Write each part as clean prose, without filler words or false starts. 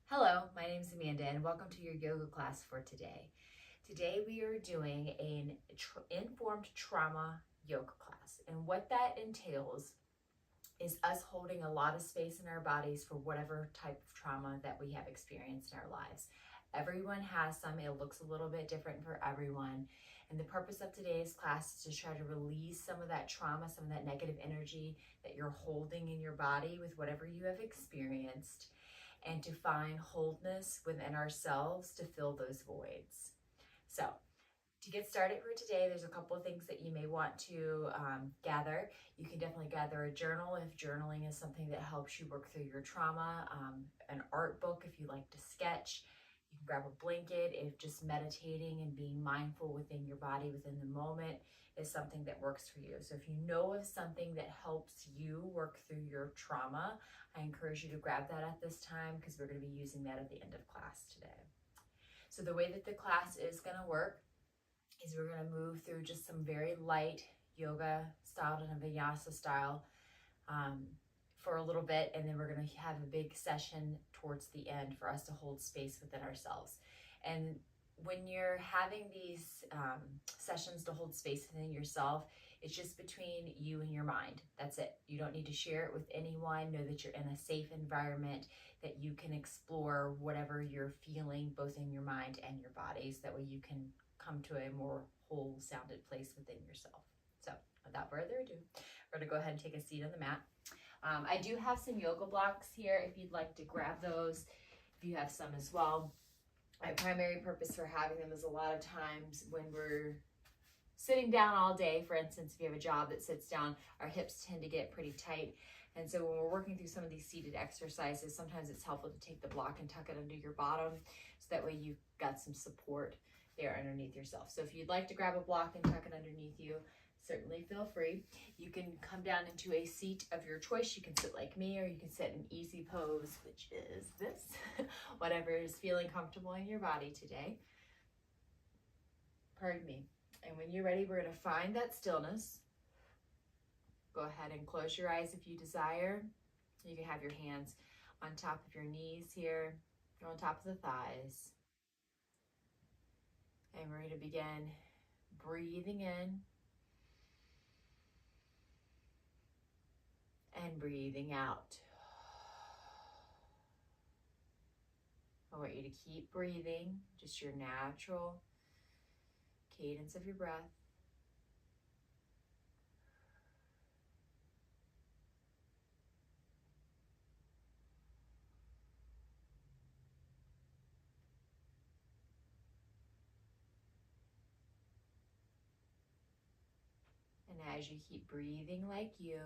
Hello, my name is Amanda and welcome to your yoga class for today. Today we are doing an informed trauma yoga class, and what that entails is us holding a lot of space in our bodies for whatever type of trauma that we have experienced in our lives. Everyone has some. It looks a little bit different for everyone. And the purpose of today's class is to try to release some of that trauma, some of that negative energy that you're holding in your body with whatever you have experienced, and to find wholeness within ourselves to fill those voids. So, to get started for today, there's a couple of things that you may want to gather. You can definitely gather a journal if journaling is something that helps you work through your trauma, an art book if you like to sketch. You can grab a blanket if just meditating and being mindful within your body within the moment is something that works for you. So if you know of something that helps you work through your trauma, I encourage you to grab that at this time because we're going to be using that at the end of class today. So the way that the class is going to work is we're going to move through just some very light yoga style and a vinyasa style for a little bit, and then we're going to have a big session towards the end for us to hold space within ourselves. And when you're having these sessions to hold space within yourself, it's just between you and your mind. That's it. You don't need to share it with anyone. Know that you're in a safe environment, that you can explore whatever you're feeling both in your mind and your bodies. That way you can come to a more whole sounded place within yourself. So without further ado, we're going to go ahead and take a seat on the mat. I do have some yoga blocks here if you'd like to grab those, if you have some as well. My primary purpose for having them is a lot of times when we're sitting down all day, for instance, if you have a job that sits down, our hips tend to get pretty tight. And so when we're working through some of these seated exercises, sometimes it's helpful to take the block and tuck it under your bottom so that way you've got some support there underneath yourself. So if you'd like to grab a block and tuck it underneath you, certainly feel free. You can come down into a seat of your choice. You can sit like me, or you can sit in easy pose, which is this, whatever is feeling comfortable in your body today. Pardon me. And when you're ready, we're going to find that stillness. Go ahead and close your eyes if you desire. You can have your hands on top of your knees here, or on top of the thighs. And we're going to begin breathing in and breathing out. I want you to keep breathing, just your natural cadence of your breath. And as you keep breathing like you,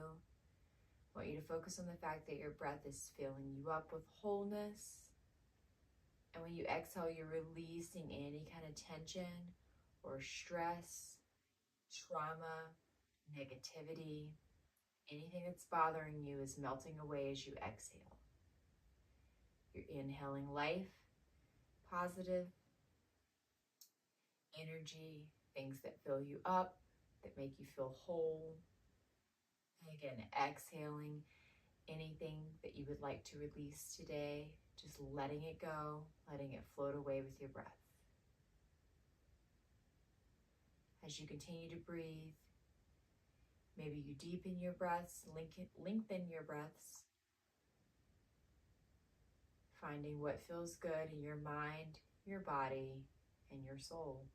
I want you to focus on the fact that your breath is filling you up with wholeness. And when you exhale, you're releasing any kind of tension or stress, trauma, negativity. Anything that's bothering you is melting away as you exhale. You're inhaling life, positive energy, things that fill you up, that make you feel whole. And again, exhaling anything that you would like to release today, just letting it go, letting it float away with your breath. As you continue to breathe, maybe you deepen your breaths, lengthen your breaths, finding what feels good in your mind, your body, and your soul.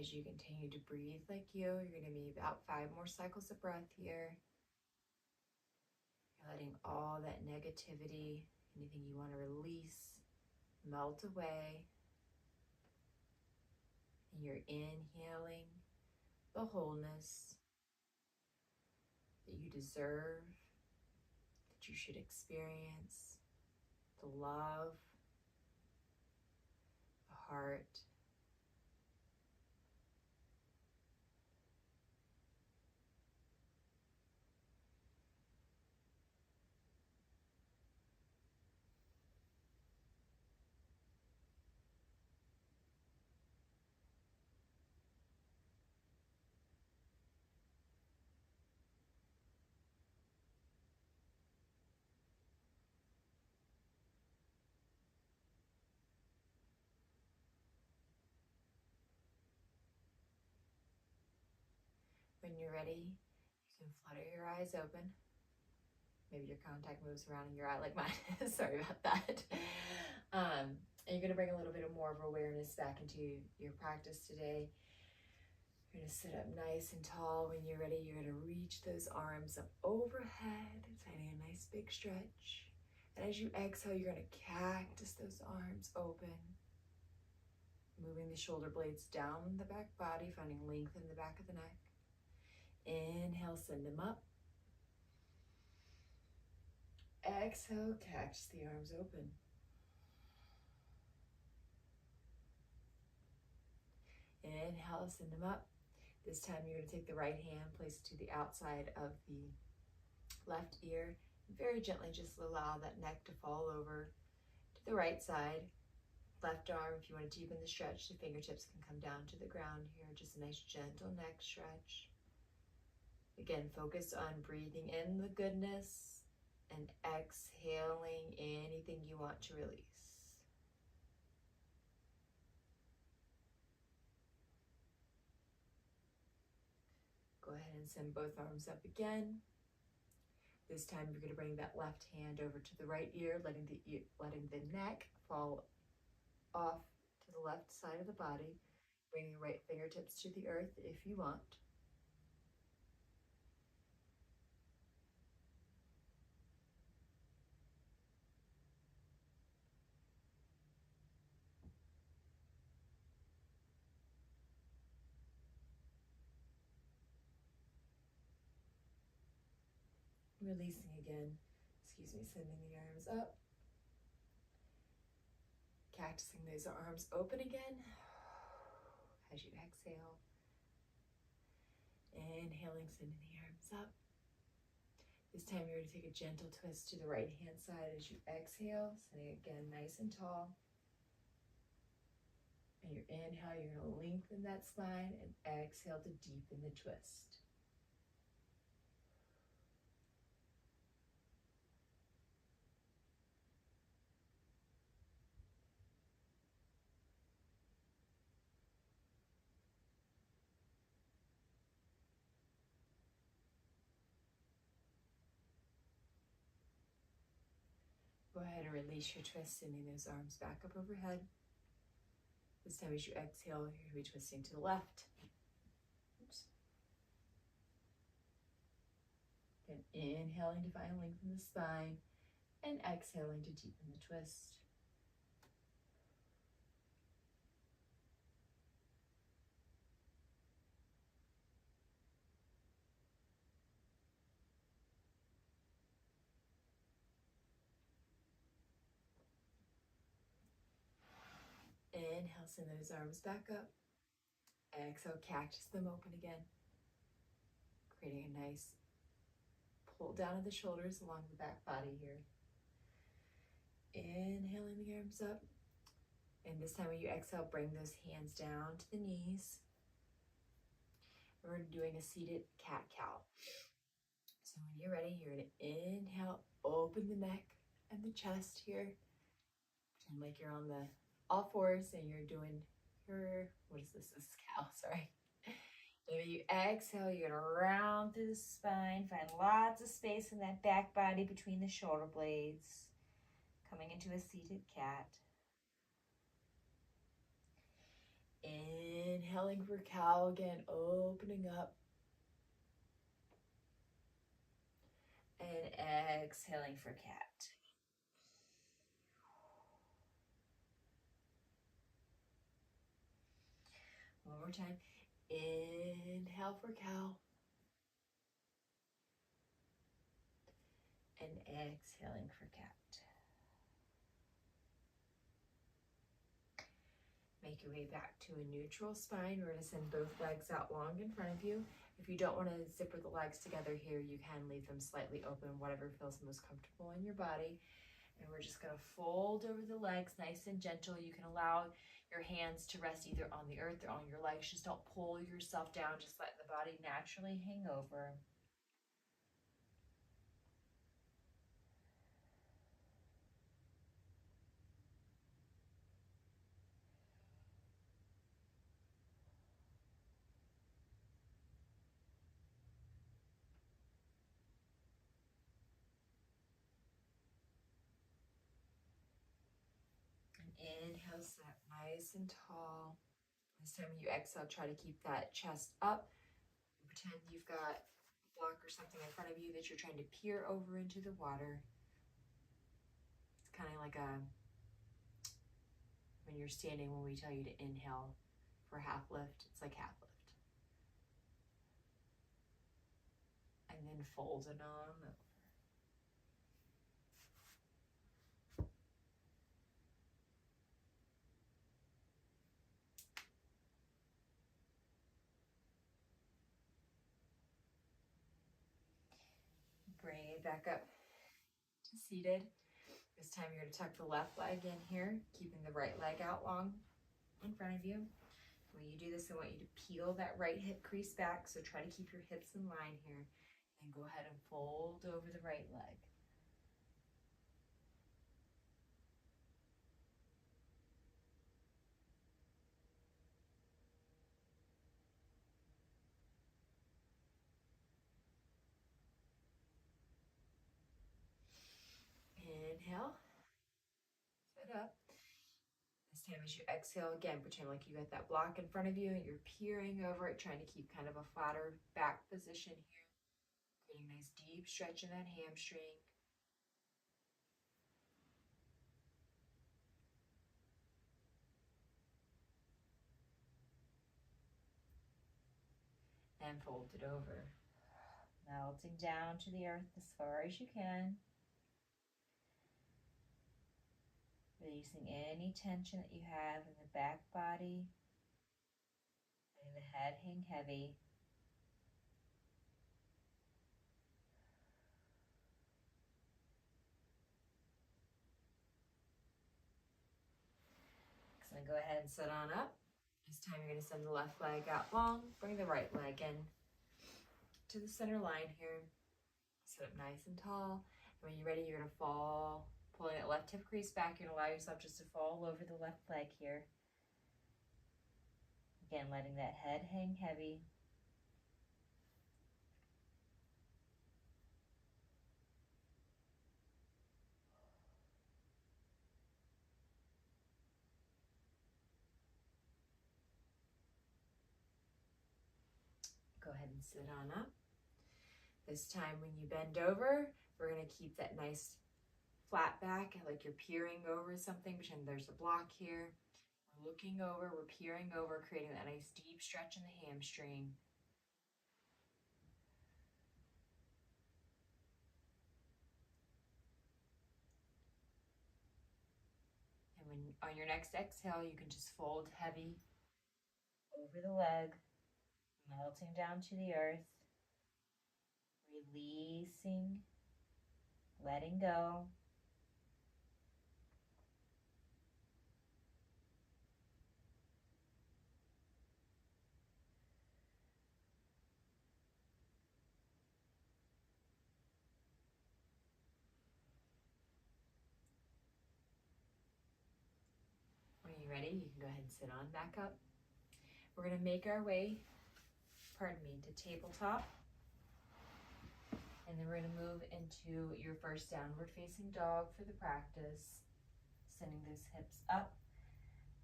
As you continue to breathe like you're going to be about 5 more cycles of breath here. You're letting all that negativity, anything you want to release, melt away. And you're inhaling the wholeness that you deserve, that you should experience, the love, the heart. When you're ready, you can flutter your eyes open. Maybe your contact moves around in your eye like mine. Sorry about that. And you're going to bring a little bit more of awareness back into your practice today. You're going to sit up nice and tall. When you're ready, you're going to reach those arms up overhead, finding a nice big stretch. And as you exhale, you're going to cactus those arms open, moving the shoulder blades down the back body, finding length in the back of the neck. Inhale, send them up. Exhale, cactus the arms open. Inhale, send them up. This time you're going to take the right hand, place it to the outside of the left ear. Very gently just allow that neck to fall over to the right side. Left arm, if you want to deepen the stretch, the fingertips can come down to the ground here. Just a nice gentle neck stretch. Again, focus on breathing in the goodness and exhaling anything you want to release. Go ahead and send both arms up again. This time you're going to bring that left hand over to the right ear, letting the neck fall off to the left side of the body. Bring your right fingertips to the earth if you want. Releasing again, sending the arms up. Cactusing those arms open again as you exhale. Inhaling, sending the arms up. This time you're going to take a gentle twist to the right hand side as you exhale, sending again nice and tall. And your inhale, you're going to lengthen that spine, and exhale to deepen the twist. Go ahead and release your twist, sending those arms back up overhead. This time as you exhale, you're going to be twisting to the left. Oops. Then inhaling to find length in the spine, and exhaling to deepen the twist. Inhale, send those arms back up. Exhale, cactus them open again, creating a nice pull down of the shoulders along the back body here. Inhaling the arms up. And this time when you exhale, bring those hands down to the knees. We're doing a seated cat-cow. So when you're ready, you're going to inhale, open the neck and the chest here. Pretend like you're on the all fours and you're doing your, what is this? This is cow, sorry. And when you exhale, you're going to round through the spine, find lots of space in that back body between the shoulder blades. Coming into a seated cat. Inhale. Inhaling for cow again, opening up. And exhaling for cat. One more time. Inhale for cow. And exhaling for cat. Make your way back to a neutral spine. We're going to send both legs out long in front of you. If you don't want to zipper the legs together here, you can leave them slightly open, whatever feels most comfortable in your body. And we're just going to fold over the legs, nice and gentle. You can allow your hands to rest either on the earth or on your legs. Just don't pull yourself down. Just let the body naturally hang over. Inhale, sit up nice and tall. This time when you exhale, try to keep that chest up. Pretend you've got a block or something in front of you that you're trying to peer over into the water. It's kind of like when you're standing, when we tell you to inhale for half lift, it's like half lift. And then fold it on over. Bring it back up to seated. This time you're going to tuck the left leg in here, keeping the right leg out long in front of you. When you do this, I want you to peel that right hip crease back, so try to keep your hips in line here. And go ahead and fold over the right leg. Inhale, sit up. This time as you exhale, again, pretend like you got that block in front of you and you're peering over it, trying to keep kind of a flatter back position here. Creating a nice deep stretch in that hamstring. And fold it over. Melting down to the earth as far as you can. Releasing any tension that you have in the back body. Letting the head hang heavy. So go ahead and sit on up. This time you're going to send the left leg out long. Bring the right leg in to the center line here. Sit up nice and tall. And when you're ready, you're going to fall. Pulling that left hip crease back, you're going to allow yourself just to fall over the left leg here. Again, letting that head hang heavy. Go ahead and sit on up. This time when you bend over, we're going to keep that nice flat back, like you're peering over something. Pretend there's a block here. We're looking over, we're peering over, creating that nice deep stretch in the hamstring. And when on your next exhale, you can just fold heavy over the leg, melting down to the earth, releasing, letting go. When you're ready, you can go ahead and sit on back up. We're going to make our way, to tabletop. And then we're going to move into your first downward facing dog for the practice. Sending those hips up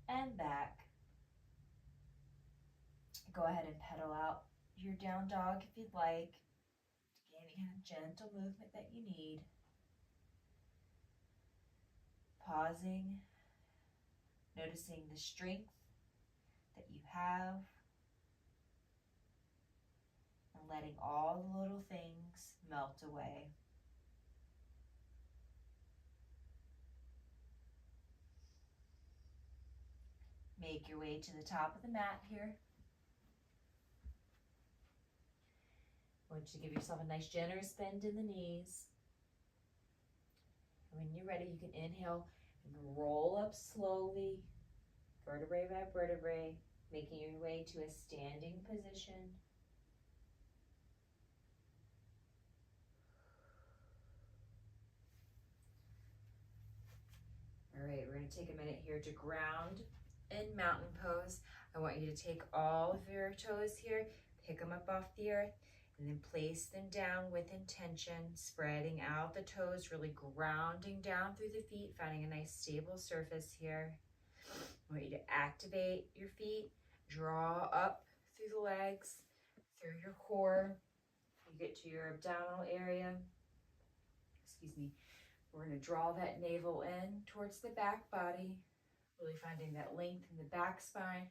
and back. Go ahead and pedal out your down dog if you'd like. Get any kind of gentle movement that you need. Pausing, noticing the strength that you have, and letting all the little things melt away. Make your way to the top of the mat here. I want you to give yourself a nice generous bend in the knees. And when you're ready, you can inhale and roll up slowly, vertebrae by vertebrae, making your way to a standing position. All right, we're going to take a minute here to ground in mountain pose. I want you to take all of your toes here, pick them up off the earth, and then place them down with intention, spreading out the toes, really grounding down through the feet, finding a nice stable surface here. I want you to activate your feet, draw up through the legs, through your core. You get to your abdominal area. Excuse me. We're going to draw that navel in towards the back body, really finding that length in the back spine.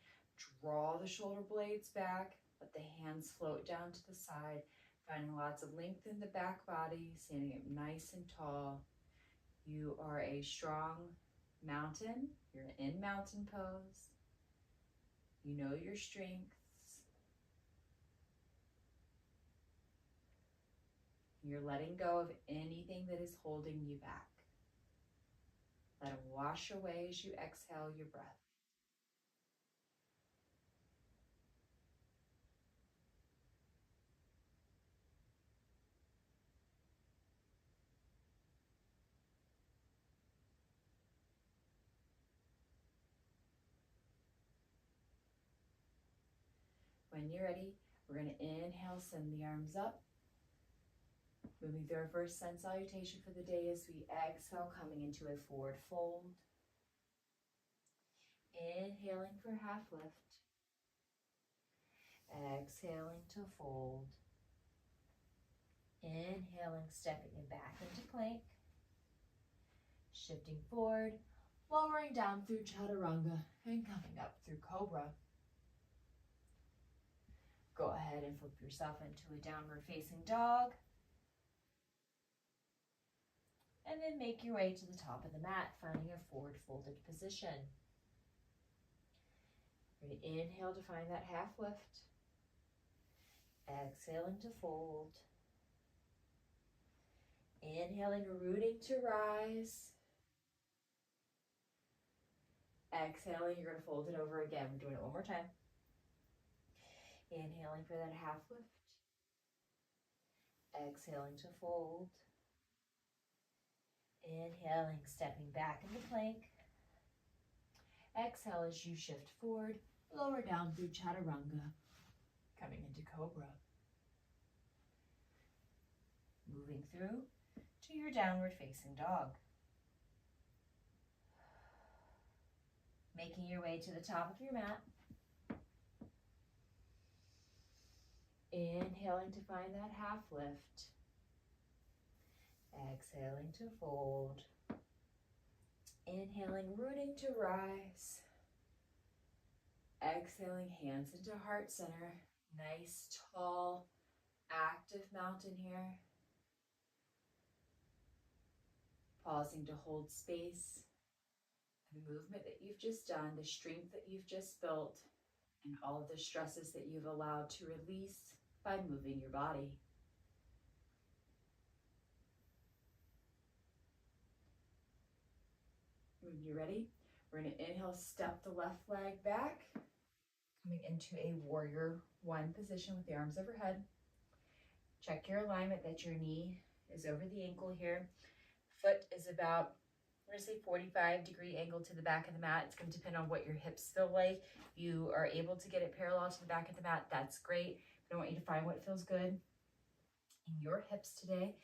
Draw the shoulder blades back, let the hands float down to the side, finding lots of length in the back body, standing up nice and tall. You are a strong mountain. You're in mountain pose. You know your strengths. You're letting go of anything that is holding you back. Let them wash away as you exhale your breath. When you're ready, we're going to inhale, send the arms up. Moving through our first sun salutation for the day as we exhale, coming into a forward fold. Inhaling for half lift. Exhaling to fold. Inhaling, stepping it back into plank. Shifting forward, lowering down through chaturanga and coming up through cobra. Go ahead and flip yourself into a downward facing dog. And then make your way to the top of the mat, finding a forward folded position. We're going to inhale to find that half lift. Exhaling to fold. Inhaling, rooting to rise. Exhaling, you're going to fold it over again. We're doing it one more time. Inhaling for that half lift. Exhaling to fold. Inhaling, stepping back into plank. Exhale as you shift forward, lower down through chaturanga, coming into cobra. Moving through to your downward facing dog. Making your way to the top of your mat. Inhaling to find that half lift. Exhaling to fold. Inhaling, rooting to rise. Exhaling, hands into heart center. Nice, tall, active mountain here. Pausing to hold space. The movement that you've just done, the strength that you've just built, and all of the stresses that you've allowed to release by moving your body. When you're ready, we're going to inhale, step the left leg back, coming into a warrior one position with the arms overhead. Check your alignment that your knee is over the ankle here. Foot is about, we're going to say 45-degree angle to the back of the mat. It's going to depend on what your hips feel like. If you are able to get it parallel to the back of the mat, that's great. But I want you to find what feels good in your hips today.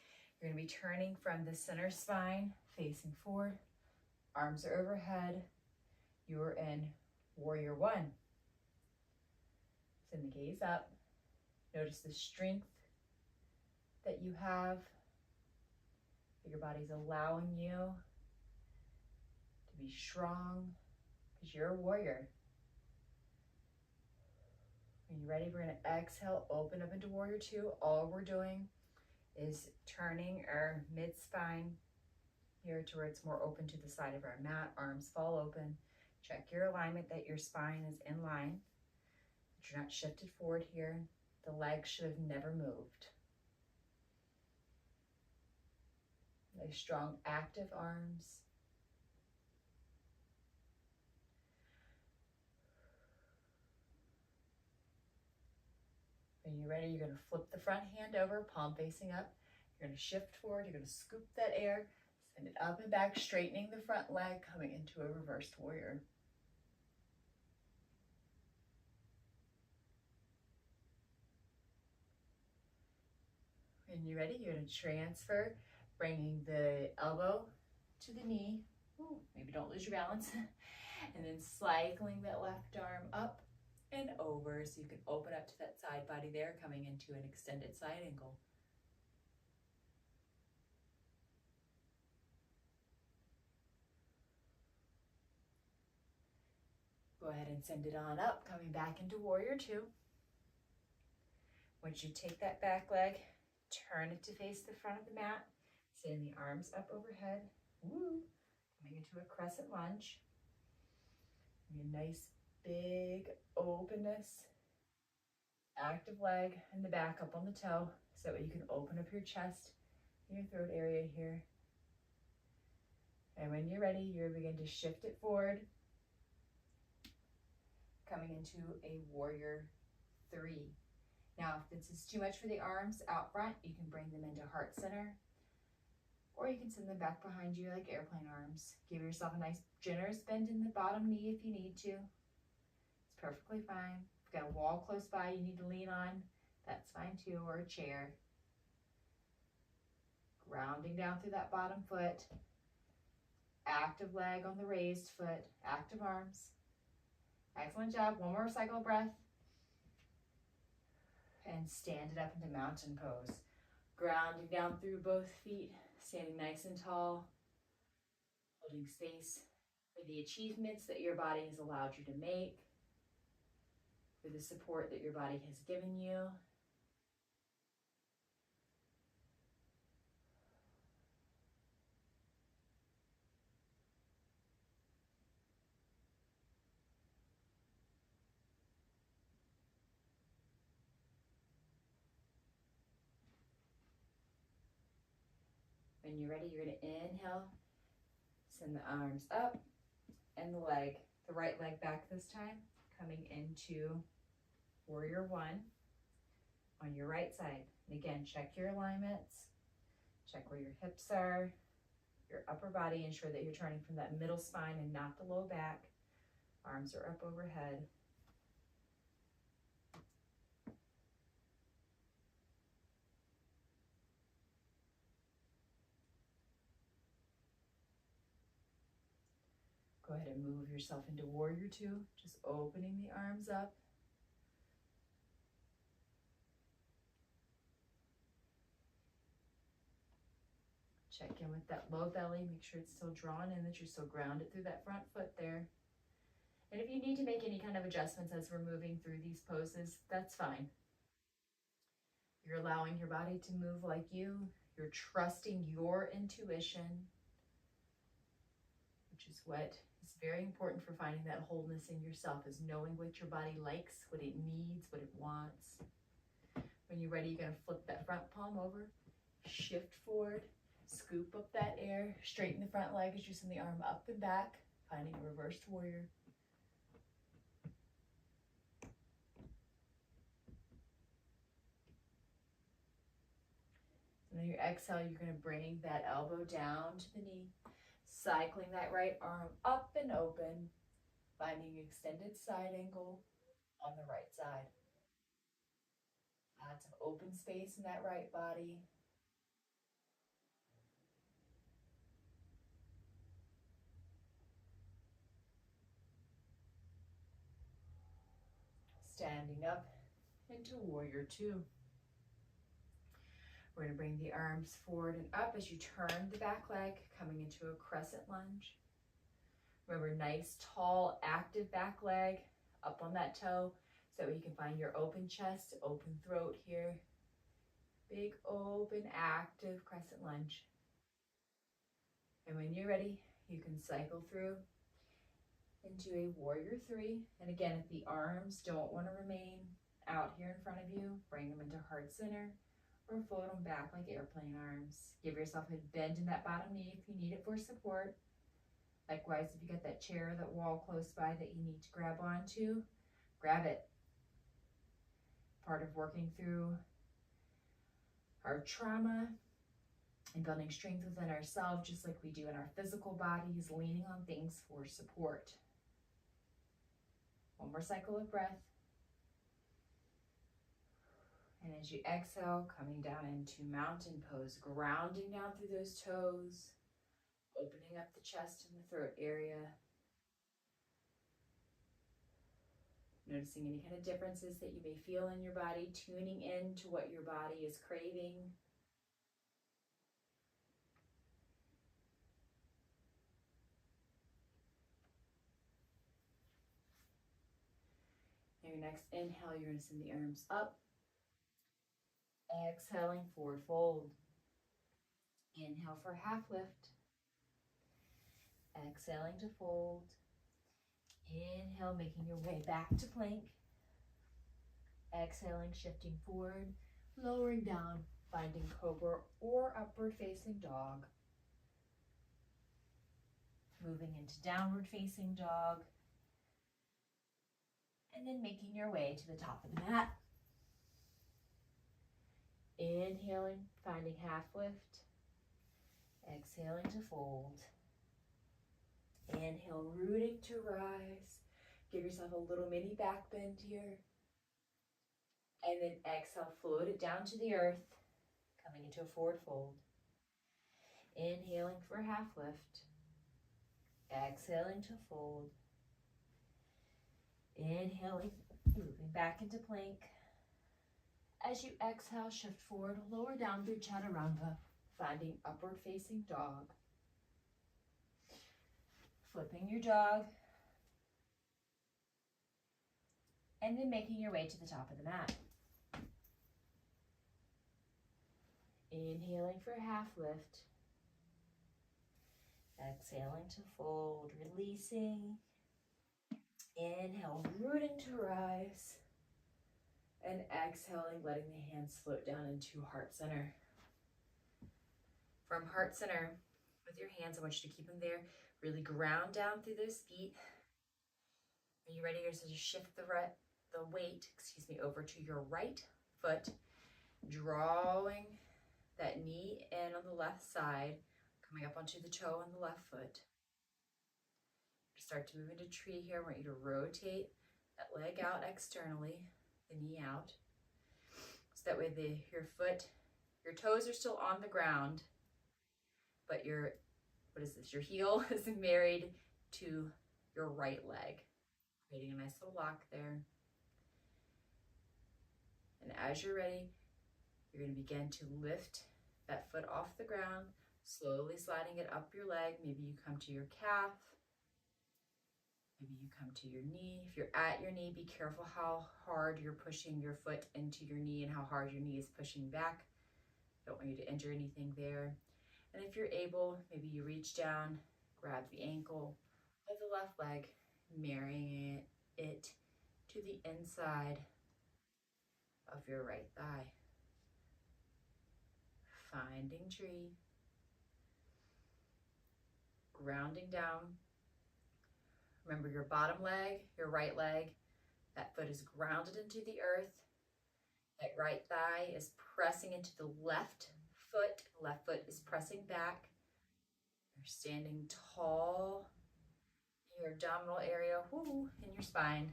You're going to be turning from the center spine, facing forward. Arms are overhead. You're in warrior one. Send the gaze up. Notice the strength that you have, that your body's allowing you to be strong, because you're a warrior. When you're ready, we're going to exhale, open up into warrior two. All we're doing is turning our mid-spine here to where it's more open to the side of our mat. Arms fall open. Check your alignment that your spine is in line, that you're not shifted forward here. The legs should have never moved. Nice, strong, active arms. When you're ready, you're going to flip the front hand over, palm facing up. You're going to shift forward. You're going to scoop that air, send it up and back, straightening the front leg, coming into a reversed warrior. When you're ready, you're going to transfer, bringing the elbow to the knee. Ooh, maybe don't lose your balance. And then cycling that left arm up and over so you can open up to that side body there, coming into an extended side angle. Go ahead and send it on up, coming back into warrior two. Once you take that back leg, turn it to face the front of the mat, send the arms up overhead. Woo. Coming into a crescent lunge. A nice big openness, active leg and the back up on the toe, so that way you can open up your chest and your throat area here. And when you're ready, you're begin to shift it forward, coming into a warrior three. Now, if this is too much for the arms out front, you can bring them into heart center, or you can send them back behind you like airplane arms. Give yourself a nice generous bend in the bottom knee if you need to. It's perfectly fine. If you've got a wall close by you need to lean on, that's fine too, or a chair. Grounding down through that bottom foot. Active leg on the raised foot. Active arms. Excellent job. One more cycle of breath. And stand it up into mountain pose. Grounding down through both feet. Standing nice and tall, holding space for the achievements that your body has allowed you to make, for the support that your body has given you. When you're ready, you're going to inhale, send the arms up, and the right leg back this time, coming into warrior one on your right side. And again, check your alignments, check where your hips are, your upper body, ensure that you're turning from that middle spine and not the low back. Arms are up overhead. Go ahead and move yourself into warrior two, just opening the arms up. Check in with that low belly, make sure it's still drawn in, that you're still grounded through that front foot there. And if you need to make any kind of adjustments as we're moving through these poses, that's fine. You're allowing your body to move like you. You're trusting your intuition, which is what is very important for finding that wholeness in yourself, is knowing what your body likes, what it needs, what it wants. When you're ready, you're going to flip that front palm over, shift forward, scoop up that air, straighten the front leg as you send the arm up and back, finding a reversed warrior. And then your exhale, you're going to bring that elbow down to the knee, cycling that right arm up and open, finding extended side angle on the right side. Add some open space in that right body. Standing up, into warrior two. We're going to bring the arms forward and up as you turn the back leg, coming into a crescent lunge. Remember, nice, tall, active back leg up on that toe so that way you can find your open chest, open throat here. Big, open, active crescent lunge. And when you're ready, you can cycle through into a warrior three. And again, if the arms don't want to remain out here in front of you, bring them into heart center or fold them back like airplane arms. Give yourself a bend in that bottom knee if you need it for support. Likewise, if you got that chair or that wall close by that you need to grab onto, grab it. Part of working through our trauma and building strength within ourselves, just like we do in our physical bodies, leaning on things for support. One more cycle of breath. And as you exhale, coming down into mountain pose, grounding down through those toes, opening up the chest and the throat area. Noticing any kind of differences that you may feel in your body, tuning in to what your body is craving. And your next inhale, you're going to send the arms up. Exhaling, forward fold. Inhale for half lift. Exhaling to fold. Inhale, making your way back to plank. Exhaling, shifting forward, lowering down, finding cobra or upward facing dog. Moving into downward facing dog. And then making your way to the top of the mat. Inhaling, finding half lift. Exhaling to fold. Inhale, rooting to rise. Give yourself a little mini back bend here. And then exhale, float it down to the earth, coming into a forward fold. Inhaling for half lift. Exhaling to fold. Inhaling, moving back into plank. As you exhale, shift forward, lower down through chaturanga, finding upward facing dog. Flipping your dog. And then making your way to the top of the mat. Inhaling for half lift. Exhaling to fold, releasing. Inhale, rooting to rise. And exhaling, letting the hands float down into heart center. From heart center, with your hands, I want you to keep them there. Really ground down through those feet. Are you ready? You're going to shift the weight, over to your right foot, drawing that knee in on the left side, coming up onto the toe on the left foot. Start to move into tree here. I want you to rotate that leg out externally, the knee out. So that way your toes are still on the ground, but your heel is married to your right leg, creating a nice little lock there. And as you're ready, you're going to begin to lift that foot off the ground, slowly sliding it up your leg. Maybe you come to your calf. Maybe you come to your knee. If you're at your knee, be careful how hard you're pushing your foot into your knee and how hard your knee is pushing back. Don't want you to injure anything there. And if you're able, maybe you reach down, grab the ankle of the left leg, marrying it to the inside of your right thigh. Finding tree. Grounding down. Remember your bottom leg, your right leg, that foot is grounded into the earth. That right thigh is pressing into the left foot. Left foot is pressing back. You're standing tall in your abdominal area, in your spine.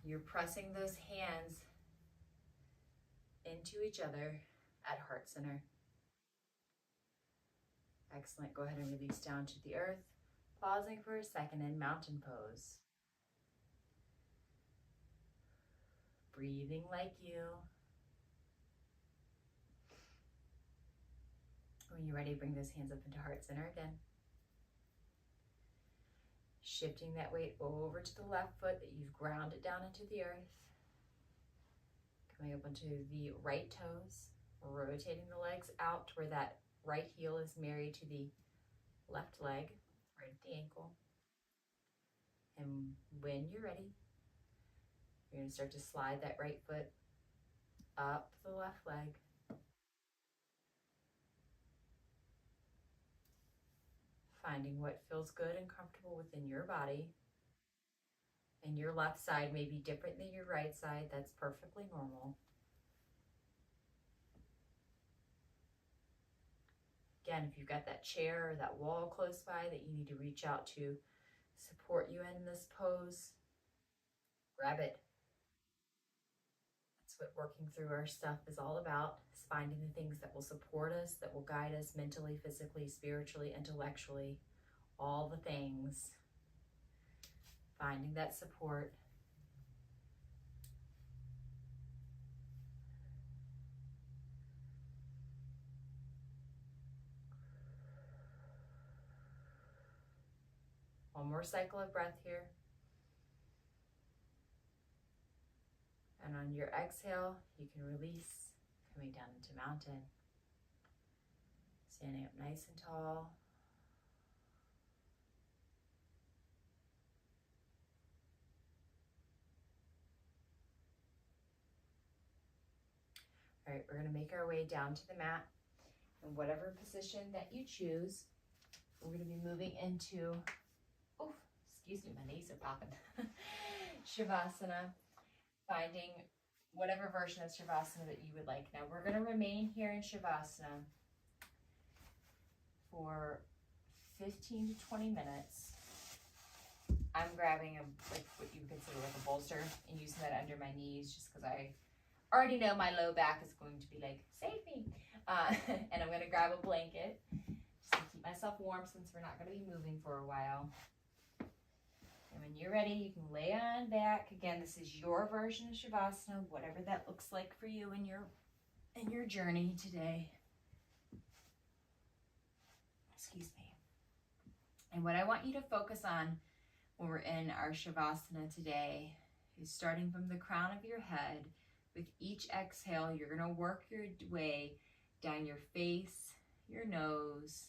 You're pressing those hands into each other at heart center. Excellent. Go ahead and release down to the earth. Pausing for a second in mountain pose. breathing like you. When you're ready, bring those hands up into heart center again. Shifting that weight over to the left foot that you've grounded down into the earth. Coming up onto the right toes, rotating the legs out to where that right heel is married to the left leg, right at the ankle. And when you're ready, you're going to start to slide that right foot up the left leg. Finding what feels good and comfortable within your body. And your left side may be different than your right side. That's perfectly normal. Again, if you've got that chair or that wall close by that you need to reach out to support you in this pose, grab it. That's what working through our stuff is all about, is finding the things that will support us, that will guide us mentally, physically, spiritually, intellectually, all the things. Finding that support. One more cycle of breath here. And on your exhale, you can release, coming down into mountain. Standing up nice and tall. All right, we're going to make our way down to the mat. In whatever position that you choose, we're going to be moving into, oh, excuse me, my knees are popping. Shavasana, finding whatever version of Shavasana that you would like. Now we're going to remain here in Shavasana for 15 to 20 minutes. I'm grabbing like what you would consider like a bolster and using that under my knees just because I already know my low back is going to be like, save me. And I'm going to grab a blanket just to keep myself warm since we're not going to be moving for a while. And when you're ready, you can lay on back. Again, this is your version of Shavasana, whatever that looks like for you in your journey today. Excuse me. And what I want you to focus on when we're in our Shavasana today is starting from the crown of your head. With each exhale, you're going to work your way down your face, your nose,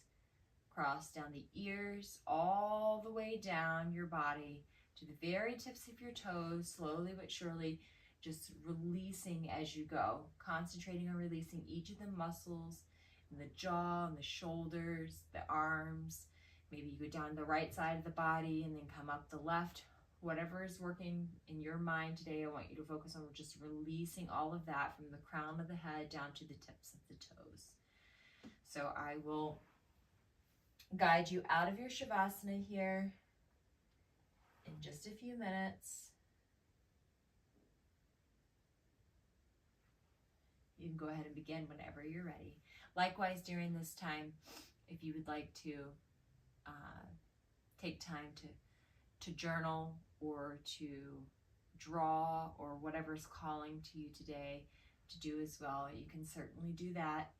across down the ears, all the way down your body to the very tips of your toes, slowly but surely, just releasing as you go, concentrating on releasing each of the muscles in the jaw and the shoulders, the arms. Maybe you go down the right side of the body and then come up the left. Whatever is working in your mind today, I want you to focus on just releasing all of that from the crown of the head down to the tips of the toes. So I will guide you out of your Shavasana here in just a few minutes. You can go ahead and begin whenever you're ready. Likewise, during this time, if you would like to take time to journal or to draw or whatever's calling to you today to do as well, you can certainly do that.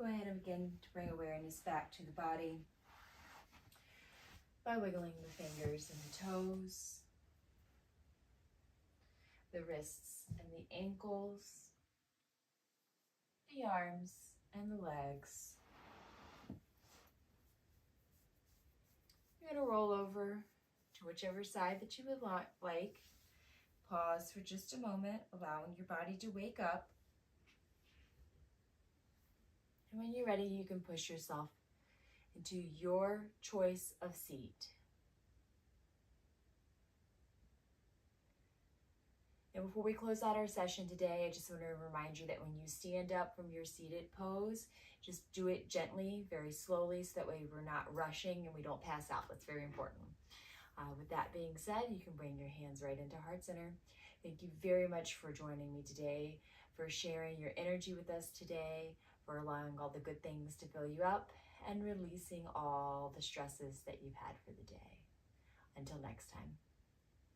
Go ahead and begin to bring awareness back to the body by wiggling the fingers and the toes, the wrists and the ankles, the arms and the legs. You're going to roll over to whichever side that you would like. Pause for just a moment, allowing your body to wake up. And when you're ready, you can push yourself into your choice of seat. And before we close out our session today, I just want to remind you that when you stand up from your seated pose, just do it gently, very slowly, so that way we're not rushing and we don't pass out. That's very important. With that being said, you can bring your hands right into Heart Center. Thank you very much for joining me today, for sharing your energy with us today, for allowing all the good things to fill you up, and releasing all the stresses that you've had for the day. Until next time.